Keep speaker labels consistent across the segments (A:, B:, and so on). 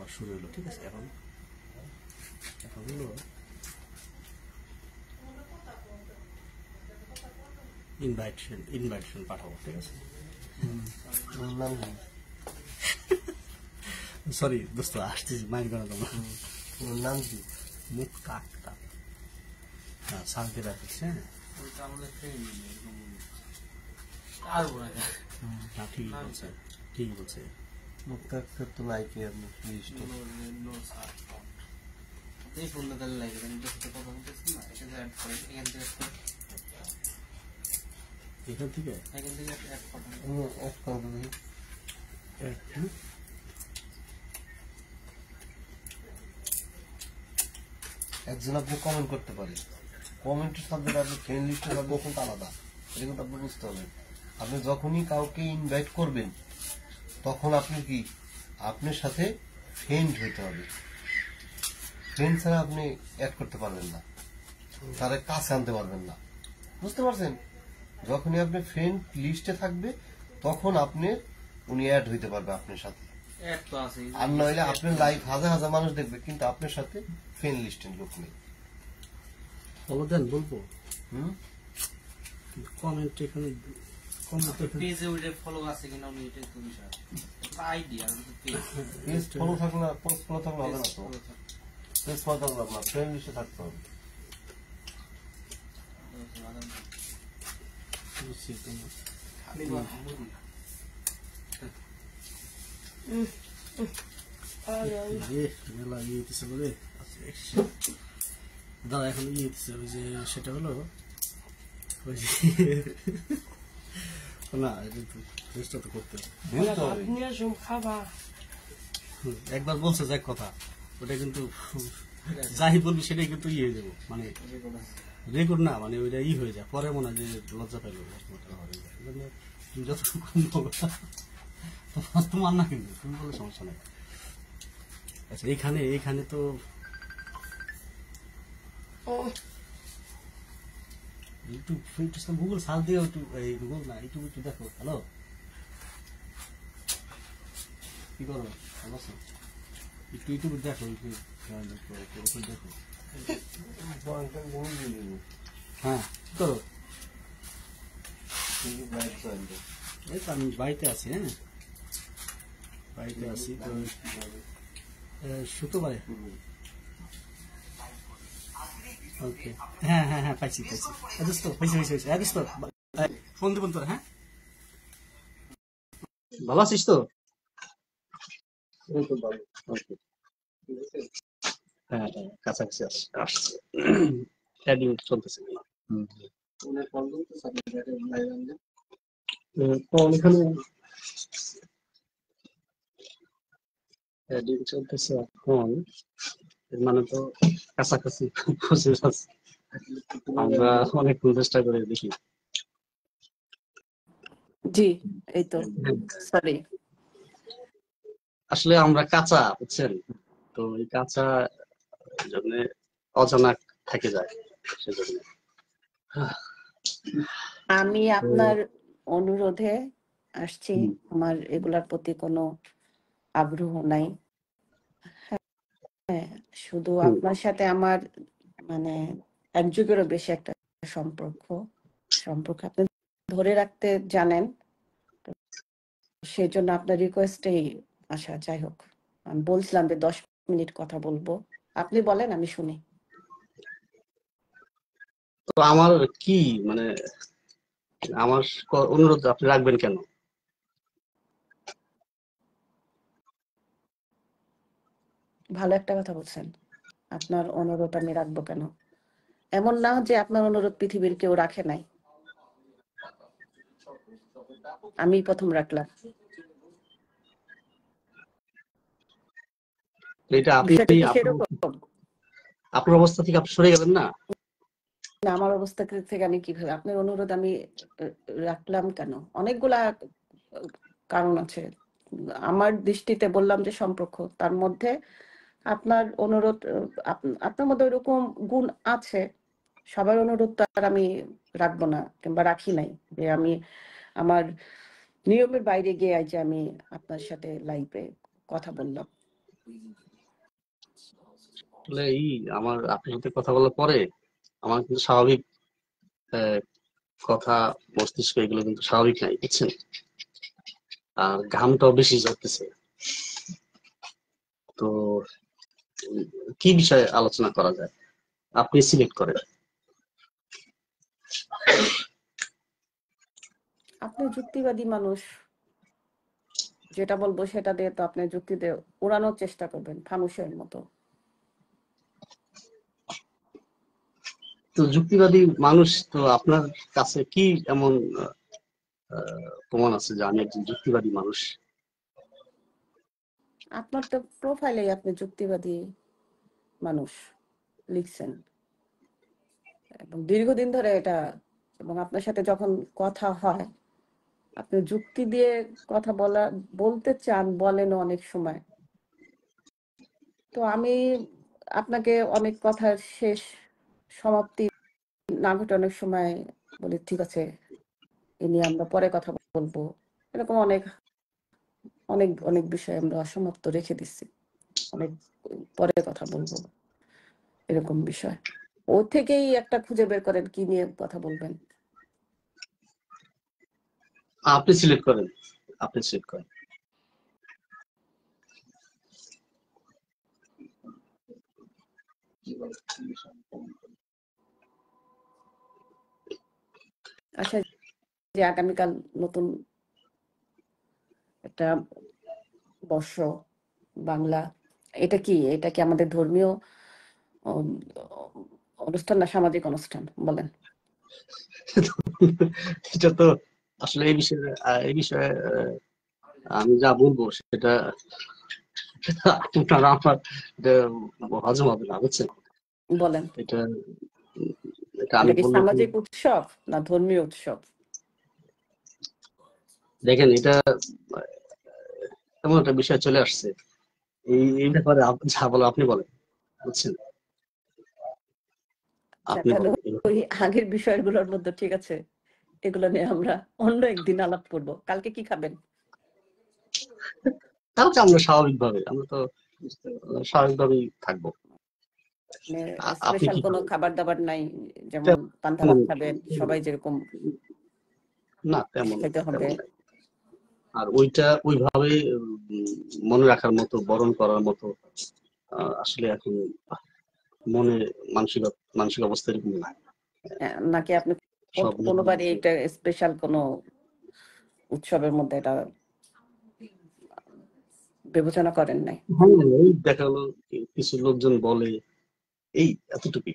A: আবার শুরু হলো। ঠিক আছে, এখন হলো ইনভাইটেশন পাঠাবো। ঠিক আছে, সরি দোস্ত, আসতেছি, মাইন্ড করো তোমরা।
B: নাম কি?
A: মুখ কাকটা, হ্যাঁ শান্তি রাখিস। হ্যাঁ ঠিকই বলছে।
B: মুখ কাকটা তো লাইকে আপনি লিস্ট
C: এই ফোনটা তাহলে লাগে আমি তো কথা বলতেছি না, এটা অ্যাড করে
A: এখান থেকে
C: অ্যাড করে
B: অফ করে দিই। একজন আপনি কমেন্ট করতে পারেন, কমেন্টের সাথে আপনি ফ্রেন্ড লিস্টে যাবেন কিন্তু আলাদা, এটা কিন্তু আপনি বুঝতে হবে। আপনি যখনই কাউকে ইনভাইট করবেন তখন আপনি কি আপনার সাথে ফ্রেন্ড হইতে হবে, ফ্রেন্ড ছাড়া আপনি অ্যাড করতে পারবেন না, তার কাছে আনতে পারবেন না, বুঝতে পারছেন? যখনই আপনি ফ্রেন্ড লিস্টে থাকবে তখন আপনি উনি অ্যাড হইতে পারবে আপনার সাথে। আর নইলে আপনার লাইভ হাজার হাজার মানুষ দেখবে কিন্তু আপনার সাথে ফ্রেন্ড লিস্টের লোক নেই।
A: ফলো দেন বলবো। কমেন্ট এখানে
C: পেজে ওইটা ফলো আছে কিনা আমি এটাই তো বিষয় আইডিয়া।
B: পেজ ফলো থাকলে না, পোস্ট ফলো থাকলে হবে না তো, পেজ ফলো থাকলে আপনার ফ্রেন্ড লিস্টে থাকতে হবে।
A: মেলা ইয়ে দিচ্ছে বলে দাদা এখন ইয়ে দিচ্ছে, ওই যে সেটা হলো ওই যে না, এটা তো চেষ্টা তো করতে হবে। একবার বলছে যে এক কথা, ওটা কিন্তু যাই বলবি সেটাই কিন্তু ইয়ে হয়ে যাবো, মানে রেকর্ড না, মানে ওইটা ই হয়ে যায়, পরে মনে হয় যে লজ্জা পেল যতটুকু তোমার না, কিন্তু তুমি বলে সমস্যা নেই। আচ্ছা এইখানে তো ইউটিউব গুগল সার্চ দিয়ে গুগল না ইউটিউব একটু দেখো। হ্যালো, কি করো? ভালো আছো? একটু ইউটিউব দেখো, দেখো। হ্যাঁ কি করো? এই তো আমি বাড়িতে আছি। হ্যাঁ বাড়িতে আছি তো, শুক্রবারে। ওকে, হ্যাঁ হ্যাঁ হ্যাঁ পাইছি হয়েছে। ফোন দেবেন তোরা। হ্যাঁ ভালো আছিস তো? হ্যাঁ হ্যাঁ কাছাকাছি আসছে, চলতেছে। এখানে চলতেছে এখন, মানে তো কাছাকাছি আমরা অনেক চেষ্টা করে দেখি।
D: জি এই তো, সরি
A: আসলে আমরা কাঁচা, বুঝছেন তো, এই কাঁচা জন্য অজানা থেকে যায়, সেজন্য।
D: আমি আপনার অনুরোধে আসছি, আমার এগুলার প্রতি কোনো আগ্রহ নাই। হ্যাঁ শুধু আপনার সাথে আমার মানে এক যুগেরও বেশি একটা সম্পর্ক আপনি ধরে রাখতে জানেন, সেই জন্য আপনার রিকোয়েস্টেই আসা। যাই হোক, আমি বলছিলাম যে 10 মিনিট কথা বলবো, আপনি বলেন আমি শুনি।
A: তো আমার কি মানে, আমার অনুরোধ আপনি রাখবেন কেন?
D: ভালো একটা কথা বলছেন, আপনার অনুরোধ আমি রাখবো কেন? এমন না যে আপনার অনুরোধ পৃথিবীর কেউ রাখে নাই, আমি প্রথম রাখলাম।
A: এটা আপনি
D: বিষয়টা কি সেরকম?
A: আপনার অবস্থা থেকে আপনি সরে গেলেন না?
D: না, আমার অবস্থা থেকে আমি কিভাবে, আপনার অনুরোধ আমি রাখলাম কেন? অনেকগুলা কারণ আছে। আমার দৃষ্টিতে বললাম যে সম্পর্ক, তার মধ্যে আপনার অনুরোধ, আপনার মধ্যে ওইরকম গুণ আছে, সবার অনুরোধ তো আর আমি রাখবো না, কিংবা রাখি নাই যে আমি আমার নিয়মের বাইরে গিয়ে যে আমি আপনার সাথে লাইভে কথা বললাম।
A: আসলে এই আমার আপনার সাথে কথা বলার পরে আমার কিন্তু স্বাভাবিক আহ, কথা, মস্তিষ্ক এগুলো কিন্তু স্বাভাবিক নাই, বুঝছেন? আর ঘামটাও বেশি ঝরতেছে। তো উম, কি বিষয়ে আলোচনা করা যায়, আপনি সিলেক্ট করেন।
D: আপনি যুক্তিবাদী মানুষ, যেটা বলবো সেটা দিয়ে তো আপনি যুক্তি দিয়ে উড়ানোর চেষ্টা করবেন ফানুসের মতো।
A: তো যুক্তিবাদী মানুষ তো আপনার কাছে কি এমন প্রমাণ আছে যে আমি একজন যুক্তিবাদী মানুষ?
D: আপনার তো প্রোফাইলেই আপনি যুক্তিবাদী মানুষ লিখছেন, এবং দীর্ঘদিন ধরে এটা, এবং আপনার সাথে যখন কথা হয় আপনি যুক্তি দিয়ে কথা বলতে চান, বলেন অনেক সময়। তো আমি আপনাকে অনেক কথার শেষ সমাপ্তি না ঘটে অনেক সময় বলি ঠিক আছে, এ নিয়ে আমরা পরে কথা বলবো, এরকম অনেক অনেক অনেক বিষয় আমরা অসমাপ্ত রেখে দিচ্ছি, অনেক পরে কথা বলবো এরকম বিষয়। ও থেকেই একটা খুঁজে বের করেন কি নিয়ে কথা বলবেন।
A: আপনি সিলেক্ট করেন, আপনি সিলেক্ট করেন।
D: আচ্ছা, যে আগামীকাল নতুন একটা বর্ষ, বাংলা, এটা কি আমাদের ধর্মীয় উম, অনুষ্ঠান না সামাজিক অনুষ্ঠান বলেন?
A: এটা তো আসলে এই বিষয়ে আমি যা বলবো সেটা আপনার আমার এটা হজম হবে না, বুঝছেন?
D: বলেন,
A: এটা এটা আমি
D: এটা কি
A: বললে তো,
D: সামাজিক উৎসব না ধর্মীয় উৎসব?
A: দেখেন এটা এমন একটা বিষয় চলে আসছে, এই ব্যাপারে যা বলো আপনি বলেন, বুঝছেন?
D: আচ্ছা,
A: আপনি
D: তাহলে
A: বলেন।
D: ওই আগের বিষয়গুলোর মধ্যে ঠিক আছে, এগুলো নিয়ে আমরা অন্য একদিন আলাপ করব। কালকে কি খাবেন?
A: তাও তো আমরা স্বাভাবিকভাবে, আমরা তো স্বাভাবিকভাবেই থাকবো। আপনি
D: স্পেশাল
A: কি
D: কোনো
A: খাবেন?
D: খাবার দাবার নাই, যেমন পান্তা ভাত
A: তেমন
D: খাবেন সবাই যেরকম
A: না, তেমন
D: খেতে হবে?
A: তেমন নাই। আর ওইটা ওইভাবে মনে রাখার মতো, বরণ করার মতো আসলে এখন মনে মানসিক মানসিক অবস্থা এরকম নাই।
D: নাকি আপনি
A: সব
D: কোনোবারই এটা স্পেশাল কোনো উৎসবের মধ্যে এটা বিবেচনা করেন নাই?
A: হ্যাঁ, এই দেখা গেলো কিছু লোকজন বলে, এই এতটুকুই।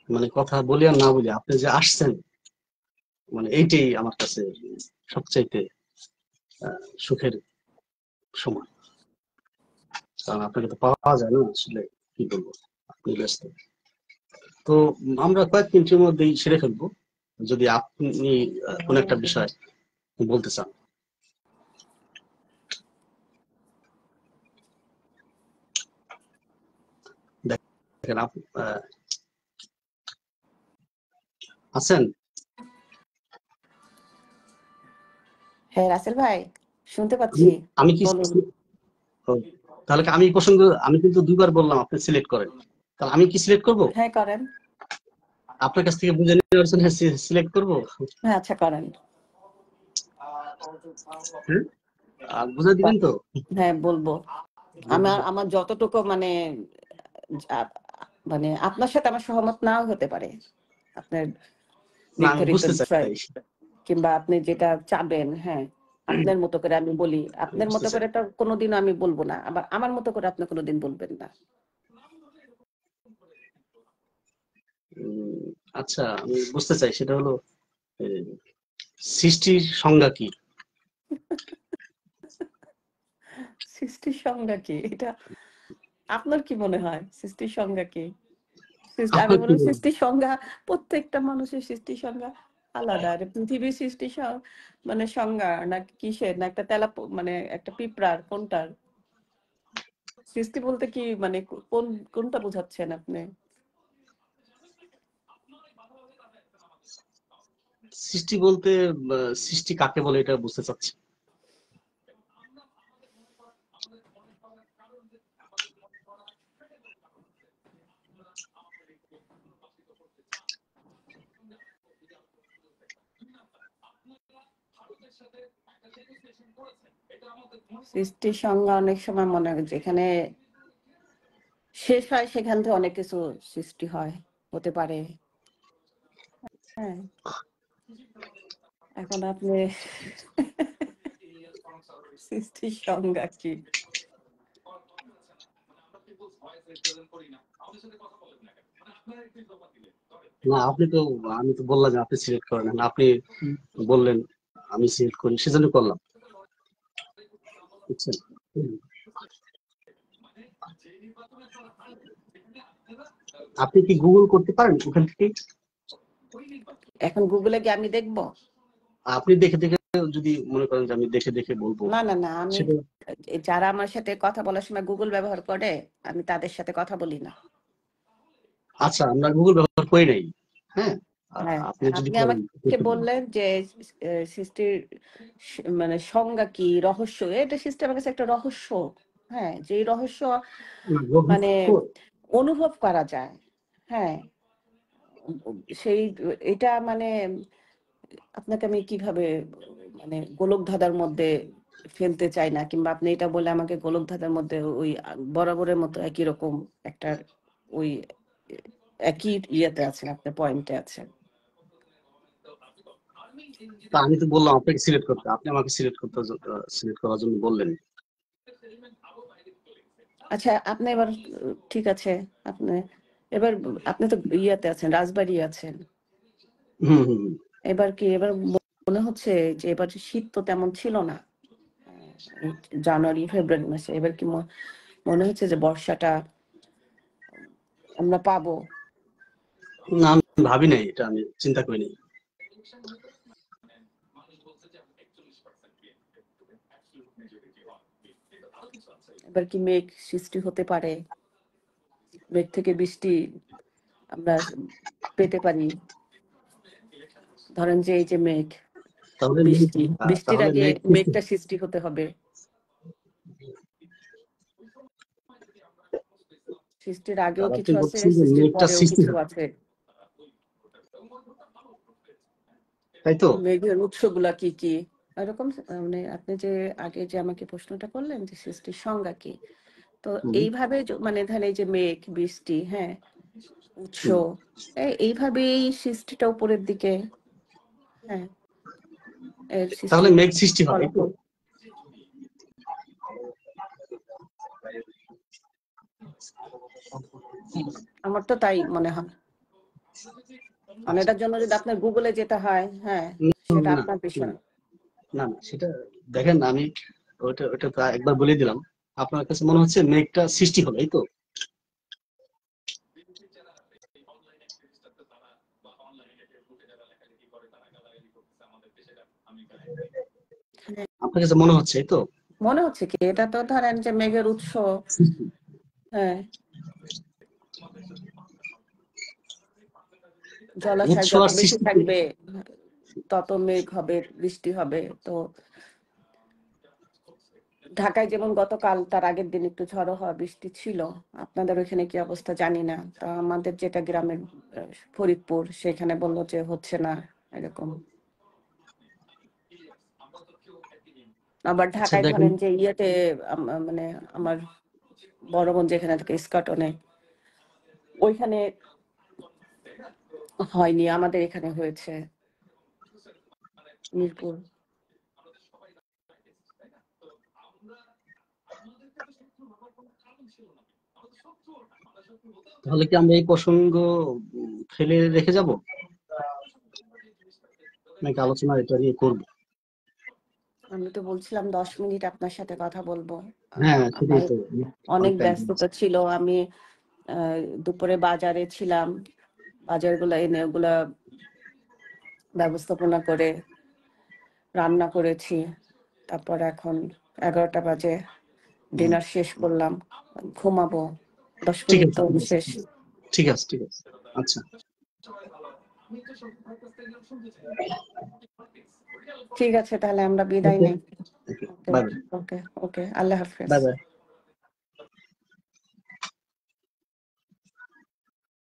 A: মানে কথা বলি আর না বলি, আপনি যে আসছেন মানে এইটাই আমার কাছে সবচাইতে সুখের সময়। কারণ আপনাকে তো পাওয়া যায় না আসলে, কি বলবো, আপনি ব্যস্ত। তো আমরা কয়েক মিনিটের মধ্যেই সেরে ফেলবো, যদি আপনি কোন একটা বিষয় বলতে চান। দেখেন আপনি আছেন?
D: হ্যাঁ রাসেল ভাই, শুনতে
A: আমি
D: পাচ্ছি,
A: আমি কি
D: বলুন।
A: ও, তাহলে কি আমি এই প্রসঙ্গ, আমি কিন্তু দুইবার বললাম আপনি সিলেক্ট করেন, তাহলে আমি কি সিলেক্ট করব?
D: হ্যাঁ করেন।
A: আপনার কাছ থেকে বুঝে নেওয়ার জন্য সিলেক্ট করব?
D: হ্যাঁ আচ্ছা করেন।
A: হ্যাঁ, বুঝে দিবেন তো?
D: হ্যাঁ বলবো। আমার যতটুকু মানে যা- মানে আপনার সাথে আমার সহমত নাও হতে পারে আপনার
A: না, আমি
D: নির্ধারিত
A: বুঝতে
D: বিষয়,
A: চাই,
D: কিংবা আপনি যেটা চাবেন, হ্যাঁ আপনার মতো করে আমি বলি,
A: আমি
D: আপনার
A: বুঝতে
D: মতো
A: চাই।
D: করে তো কোনোদিন আমি বলবো না, আবার আমার মতো করে আপনি কোনোদিন বলবেন না।
A: উম, আচ্ছা, আমি বুঝতে চাই সেটা হলো এই, সৃষ্টির সংজ্ঞা কি?
D: সৃষ্টির সংজ্ঞা কি এটা আপনার কি মনে হয়? সৃষ্টির সংজ্ঞা কি? আমি
A: আমার কি
D: বলবো
A: মনে হয়?
D: সৃষ্টির সংজ্ঞা, প্রত্যেকটা মানুষের সৃষ্টির সংজ্ঞা আলাদা। আর পৃথিবীর সৃষ্টির মানে সংজ্ঞা না কিসের, না একটা মানে একটা পিঁপড়ার, কোনটার সৃষ্টি বলতে কি মানে কোনটা বোঝাচ্ছেন আপনি?
A: সৃষ্টি বলতে সৃষ্টি কাকে বলে এটা বুঝতে চাচ্ছি।
D: সৃষ্টির সংজ্ঞা অনেক সময় মনে হয় যেখানে শেষ হয় সেখান থেকে অনেক কিছু সৃষ্টি হয়, হতে পারে। হ্যাঁ, এখন আপনি সৃষ্টির সংজ্ঞা কি?
A: না আপনি তো, আমি তো বললাম যে আপনি সিলেক্ট করেন না, আপনি বললেন আমি সিলেক্ট করি, সেজন্য করলাম, বুঝছেন? আপনি কি গুগল করতে পারেন ওখান থেকে?
D: এখন গুগলে কি আমি দেখবো?
A: আপনি দেখে দেখে যদি মনে করেন যে আমি দেখে দেখে বলবো,
D: না না না, আমি
A: সেটা
D: যারা আমার সাথে কথা বলার সময় গুগল ব্যবহার করে আমি তাদের সাথে কথা বলি না।
A: আচ্ছা, আমরা গুগল ব্যবহার করি নাই। হ্যাঁ,
D: হ্যাঁ,
A: আপনি যদি
D: আপনি
A: করেন,
D: আমাকে বললেন যে সৃষ্টির মানে সংজ্ঞা কি, রহস্য, এটা সিস্টেমের কাছে একটা রহস্য। হ্যাঁ, যে রহস্য মানে অনুভব করা যায়। হ্যাঁ, সেই এটা মানে আপনাকে আমি কিভাবে মানে গোলক ধাঁধার মধ্যে ফেলতে চাই না, কিংবা আপনি এটা বলে আমাকে গোলক ধাঁধার মধ্যে ওই বরাবরের মতো একই রকম একটা ওই একই ইয়েতে আছেন, আপনার পয়েন্টে আছেন।
A: তা আমি তো বললাম আপনাকে সিলেক্ট করতে, আপনি আমাকে সিলেক্ট করার জন্য বললেন।
D: আচ্ছা, আপনি এবার ঠিক আছে, আপনি এবার আপনি তো ইয়েতে আছেন, রাজবাড়ি আছেন।
A: হুম হুম।
D: এবার কি, এবার মনে হচ্ছে যে এবার শীত তো তেমন ছিল না জানুয়ারি ফেব্রুয়ারি মাসে, এবার কি মনে হচ্ছে যে বর্ষাটা আমরা পাবো?
A: না আমি ভাবি নাই, এটা আমি চিন্তা করি নাই।
D: এবার কি মেঘ সৃষ্টি হতে পারে, মেঘ থেকে বৃষ্টি আমরা পেতে পারি? ধরেন যে এই যে মেঘ,
A: তাহলে
D: বৃষ্টির আগে মেঘটা সৃষ্টি হতে হবে, সৃষ্টির আগেও কিছু আছে, সৃষ্টির পরেও কিছু আছে,
A: তাই তো?
D: মেঘের উৎসগুলা কি কি এরকম। মানে আপনি যে আগে যে আমাকে প্রশ্নটা করলেন যে সৃষ্টির সংজ্ঞা কি, তো এইভাবে মানে ধরেন এই যে মেঘ, বৃষ্টি, হ্যাঁ, উৎস, এইভাবেই সৃষ্টিটা উপরের দিকে। হ্যাঁ,
A: তাহলে মেঘ সৃষ্টি হয় তো?
D: আমার তো তাই মনে হয়। মানে এটার জন্য যদি আপনার গুগলে যেতে হয়, হ্যাঁ, সেটা আপনার বিষয়।
A: না না, সেটা দেখেন, আমি ওটা তো একবার বলে দিলাম। আপনার কাছে মনে হচ্ছে মেঘটা সৃষ্টি হলো, এই তো? আপনার কাছে মনে হচ্ছে, এই তো?
D: মনে হচ্ছে কি, এটা তো ধরেন যে মেঘের উৎস। হ্যাঁ, জলাশয় যত বেশি থাকবে তত মেঘ হবে, বৃষ্টি হবে। তো ঢাকায় যেমন গতকাল তার আগের দিন একটু ঝড়ো হওয়া বৃষ্টি ছিল, আপনাদের ওইখানে কি অবস্থা জানি না। তো আমাদের যেটা গ্রামের ফরিদপুর, সেখানে বললো যে হচ্ছে না এরকম। আবার ঢাকায় ধরেন যে ইয়েতে মানে আমার বড় বোন যেখানে থাকে স্কটনে, ওইখানে হয়নি, আমাদের এখানে হয়েছে, মিরপুর।
A: তাহলে কি আমরা এই প্রসঙ্গ ফেলে রেখে যাব, নাকি আলোচনা এটা নিয়ে করবো?
D: আমি তো বলছিলাম 10 মিনিট আপনার সাথে কথা বলবো।
A: হ্যাঁ,
D: অনেক ব্যস্ততা ছিল, আমি দুপুরে বাজারে ছিলাম, বাজারগুলো এনে ওগুলা ব্যবস্থাপনা করে রান্না করেছি। তারপর এখন 11টা বাজে, ডিনার শেষ করলাম, ঘুমাবো। 10 মিনিট তো শেষ।
A: ঠিক আছে, ঠিক আছে, আচ্ছা।
D: ঠিক আছে, তাহলে আমরা বিদায়
A: ওকে
D: নেই।
A: ওকে
D: ওকে
A: বাই
D: ওকে ওকে, আল্লাহ হাফেজ।
A: Bye bye